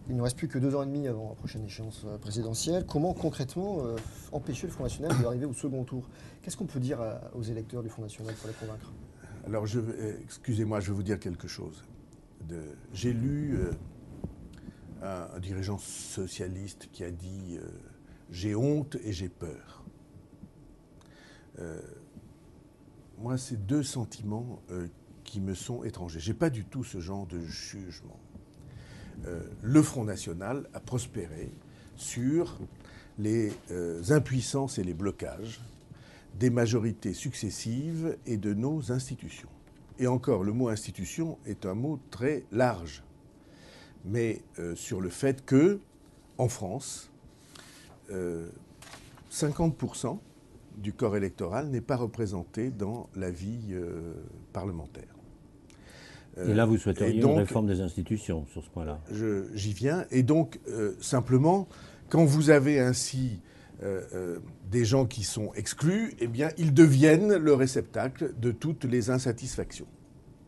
Il ne reste plus que 2 ans et demi avant la prochaine échéance présidentielle. Comment concrètement empêcher le Front National d'arriver au second tour? Qu'est-ce qu'on peut dire aux électeurs du Front National pour les convaincre? Alors, excusez-moi, je vais vous dire quelque chose. J'ai lu un dirigeant socialiste qui a dit j'ai honte et j'ai peur. Moi, c'est deux sentiments qui me sont étrangers. Je n'ai pas du tout ce genre de jugement. Le Front National a prospéré sur les impuissances et les blocages des majorités successives et de nos institutions. Et encore, le mot institution est un mot très large, mais sur le fait que, en France, 50% du corps électoral n'est pas représenté dans la vie parlementaire. Et là, vous souhaiteriez une réforme des institutions sur ce point-là? J'y viens. Et donc, simplement, quand vous avez ainsi des gens qui sont exclus, eh bien, ils deviennent le réceptacle de toutes les insatisfactions.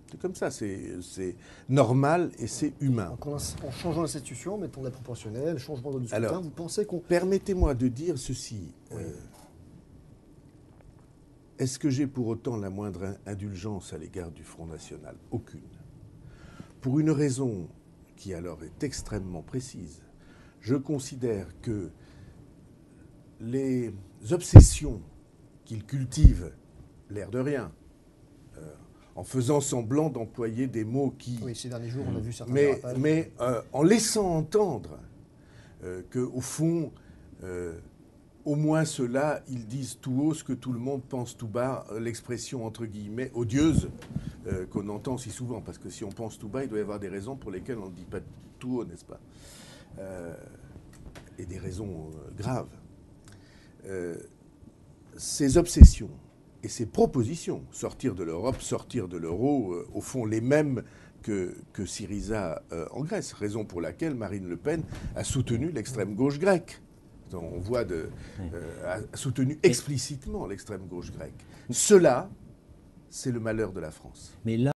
C'est comme ça, c'est normal et c'est humain. Donc en changeant l'institution, mettons de la proportionnelle, changement de scrutin, Alors, vous pensez qu'on... Permettez-moi de dire ceci. Oui. Est-ce que j'ai pour autant la moindre indulgence à l'égard du Front National? Aucune. Pour une raison qui alors est extrêmement précise. Je considère que les obsessions qu'il cultive, l'air de rien, en faisant semblant d'employer des mots qui... Oui, ces derniers jours, on a vu certains dérapages. Mais en laissant entendre qu'au fond... au moins ceux-là, ils disent tout haut ce que tout le monde pense tout bas, l'expression entre guillemets odieuse qu'on entend si souvent, parce que si on pense tout bas, il doit y avoir des raisons pour lesquelles on ne dit pas tout haut, n'est-ce pas? Et des raisons graves. Ces obsessions et ces propositions, sortir de l'Europe, sortir de l'euro, au fond les mêmes que Syriza en Grèce, raison pour laquelle Marine Le Pen a soutenu l'extrême gauche grecque. On voit a soutenu explicitement l'extrême gauche grecque. Cela, c'est le malheur de la France. Mais là,